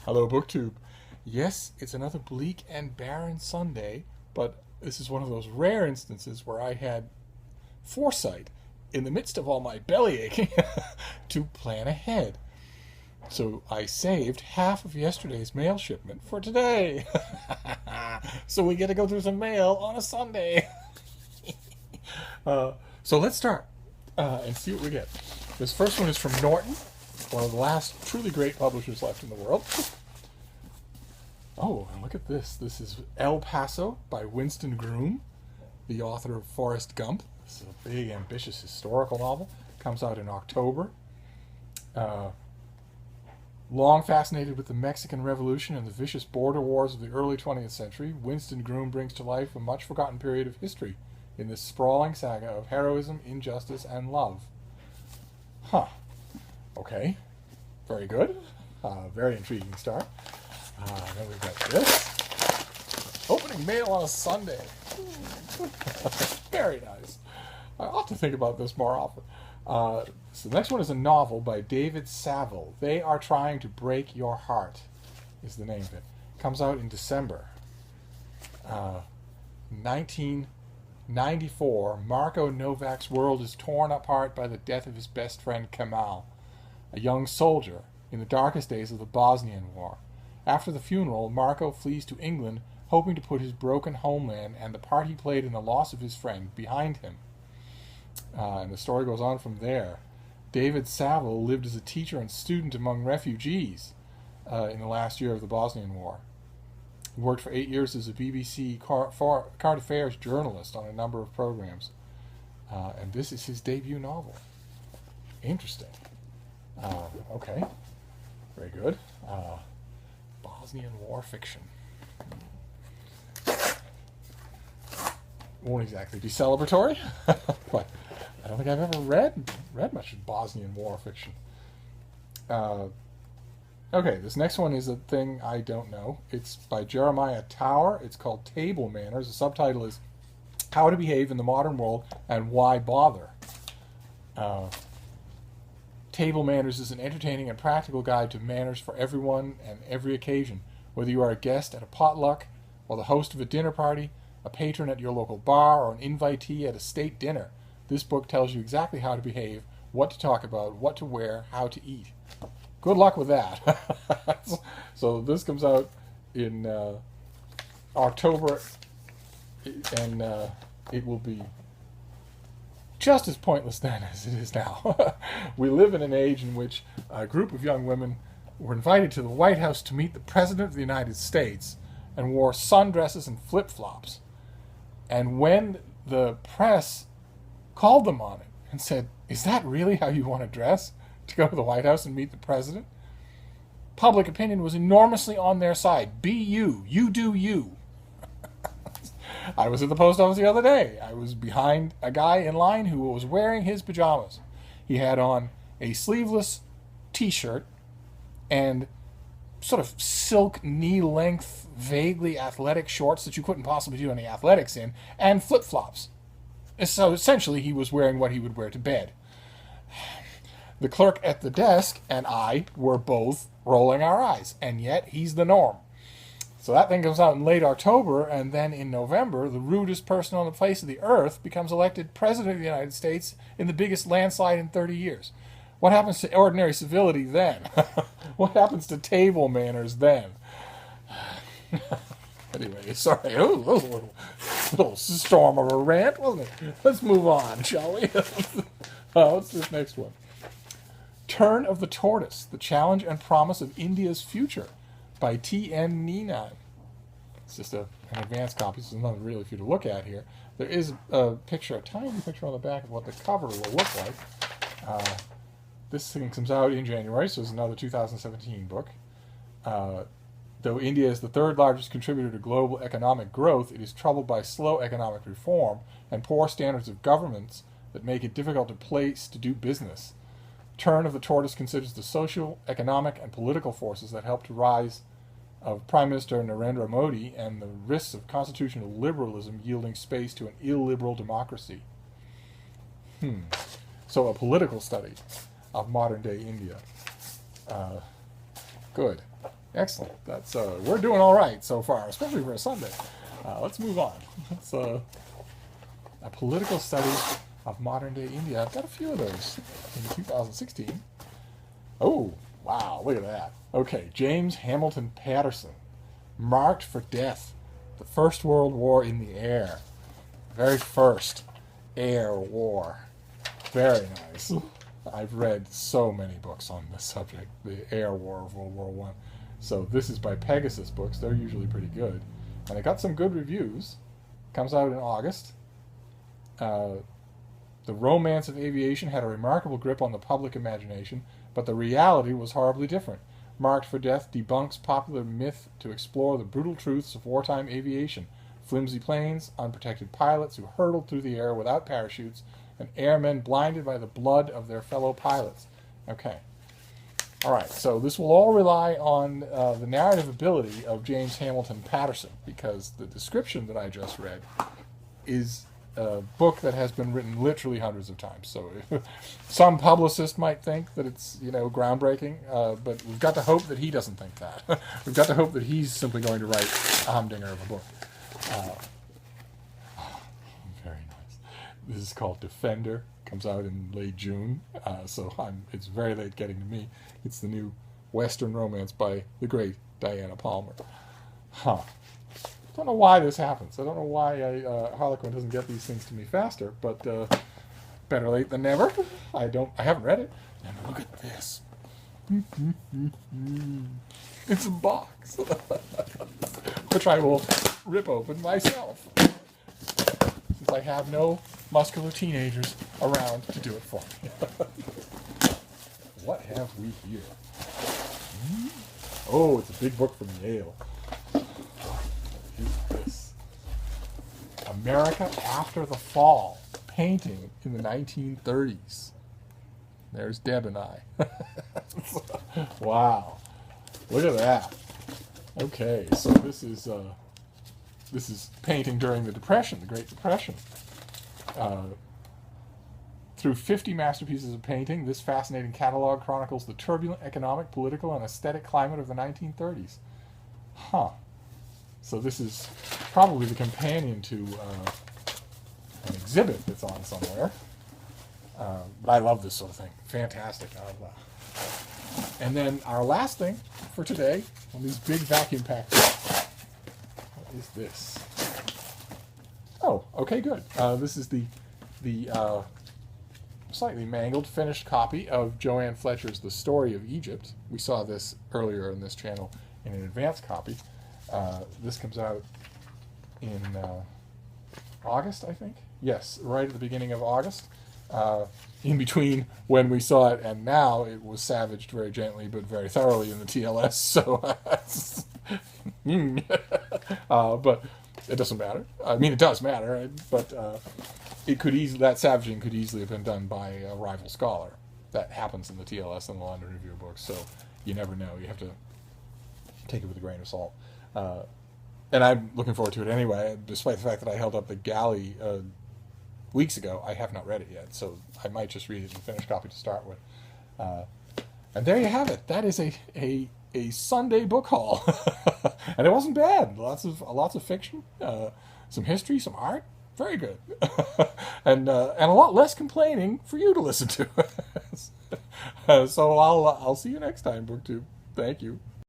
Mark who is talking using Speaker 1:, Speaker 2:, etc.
Speaker 1: Hello, BookTube. Yes, it's another bleak and barren Sunday, but this is one of those rare instances where I had foresight in the midst of all my belly aching to plan ahead. So I saved half of yesterday's mail shipment for today. So we get to go through some mail on a Sunday. So let's start and see what we get. This first one is from Norton, one of the last truly great publishers left in the world. Oh, and look at this. This is El Paso by Winston Groom, the author of Forrest Gump. This is a big, ambitious historical novel. Comes out in October. Long fascinated with the Mexican Revolution and the vicious border wars of the early 20th century, Winston Groom brings to life a much-forgotten period of history in this sprawling saga of heroism, injustice, and love. Huh. Okay. Very good. Very intriguing start. Then we've got this. Opening mail on a Sunday. Very nice. I ought to think about this more often. So the next one is a novel by David Savill. They Are Trying to Break Your Heart is the name of it. Comes out in December. 1994, Marco Novak's world is torn apart by the death of his best friend Kemal, a young soldier in the darkest days of the Bosnian War. After the funeral, Marco flees to England, hoping to put his broken homeland and the part he played in the loss of his friend behind him. And the story goes on from there. David Savill lived as a teacher and student among refugees in the last year of the Bosnian War. He worked for 8 years as a BBC current affairs journalist on a number of programs. And this is his debut novel. Interesting. Okay. Very good. Bosnian War fiction. Won't exactly be celebratory, but I don't think I've ever read much Bosnian War fiction. Okay, this next one is a thing I don't know. It's by Jeremiah Tower. It's called Table Manners. The subtitle is How to Behave in the Modern World and Why Bother. Table Manners is an entertaining and practical guide to manners for everyone and every occasion, whether you are a guest at a potluck, or the host of a dinner party, a patron at your local bar, or an invitee at a state dinner. This book tells you exactly how to behave, what to talk about, what to wear, how to eat. Good luck with that. So this comes out in October, and it will be just as pointless then as it is now. We live in an age in which a group of young women were invited to the White House to meet the President of the United States and wore sundresses and flip-flops. And when the press called them on it and said, "Is that really how you want to dress to go to the White House and meet the President?" Public opinion was enormously on their side. Be you. You do you. I was at the post office the other day. I was behind a guy in line who was wearing his pajamas. He had on a sleeveless t-shirt and sort of silk knee-length, vaguely athletic shorts that you couldn't possibly do any athletics in, and flip-flops. So essentially he was wearing what he would wear to bed. The clerk at the desk and I were both rolling our eyes, and yet he's the norm. So that thing comes out in late October, and then in November, the rudest person on the face of the earth becomes elected President of the United States in the biggest landslide in 30 years. What happens to ordinary civility then? What happens to table manners then? Anyway, sorry. Oh, that was a little storm of a rant, wasn't it? Let's move on, shall we? What's this next one? Turn of the Tortoise, The Challenge and Promise of India's Future by T.N. Ninan. It's just an advanced copy, so there's nothing really for you to look at here. There is a picture, a tiny picture on the back of what the cover will look like. This thing comes out in January, so it's another 2017 book. Though India is the third largest contributor to global economic growth, it is troubled by slow economic reform and poor standards of governance that make it difficult to do business. Turn of the Tortoise considers the social, economic, and political forces that helped to rise of Prime Minister Narendra Modi and the risks of constitutional liberalism yielding space to an illiberal democracy. So a political study of modern-day India. Good. Excellent. That's we're doing all right so far, especially for a Sunday. Let's move on. It's a political study of modern-day India. I've got a few of those in 2016. Oh, wow, look at that. Okay, James Hamilton-Paterson, Marked for Death, the First World War in the Air. Very first air war. Very nice. I've read so many books on this subject, the air war of World War One. So this is by Pegasus Books. They're usually pretty good. And it got some good reviews. Comes out in August. The romance of aviation had a remarkable grip on the public imagination, but the reality was horribly different. Marked for Death debunks popular myth to explore the brutal truths of wartime aviation. Flimsy planes, unprotected pilots who hurtled through the air without parachutes, and airmen blinded by the blood of their fellow pilots. Okay. All right, so this will all rely on the narrative ability of James Hamilton-Paterson, because the description that I just read is a book that has been written literally hundreds of times. So some publicist might think that it's, groundbreaking, but we've got to hope that he doesn't think that. We've got to hope that he's simply going to write a humdinger of a book. Very nice. This is called Defender. Comes out in late June, so it's very late getting to me. It's the new Western romance by the great Diana Palmer. I don't know why this happens. I don't know why Harlequin doesn't get these things to me faster, but better late than never. I haven't read it. And look at this. It's a box, which I will rip open myself, since I have no muscular teenagers around to do it for me. What have we here? Oh, it's a big book from Yale. What is this? America After the Fall, painting in the 1930s. There's Deb and I. Wow. Look at that. Okay, so this is painting during the Depression, the Great Depression. Through 50 masterpieces of painting, this fascinating catalog chronicles the turbulent economic, political, and aesthetic climate of the 1930s. So this is probably the companion to an exhibit that's on somewhere. But I love this sort of thing. Fantastic. And then our last thing for today, on these big vacuum packs. What is this? Oh, okay, good. This is the slightly mangled, finished copy of Joanne Fletcher's The Story of Egypt. We saw this earlier in this channel in an advanced copy. This comes out in August, I think. Yes, right at the beginning of August. In between when we saw it and now, it was savaged very gently but very thoroughly in the TLS. So, but it doesn't matter. I mean, it does matter, but it could that savaging could easily have been done by a rival scholar. That happens in the TLS and the London Review of Books. So you never know. You have to take it with a grain of salt. And I'm looking forward to it anyway, despite the fact that I held up the galley weeks ago. I have not read it yet, so I might just read it in finished copy to start with. And there you have it. That is a Sunday book haul, and it wasn't bad. Lots of fiction, some history, some art. Very good, and a lot less complaining for you to listen to. So I'll see you next time, BookTube. Thank you.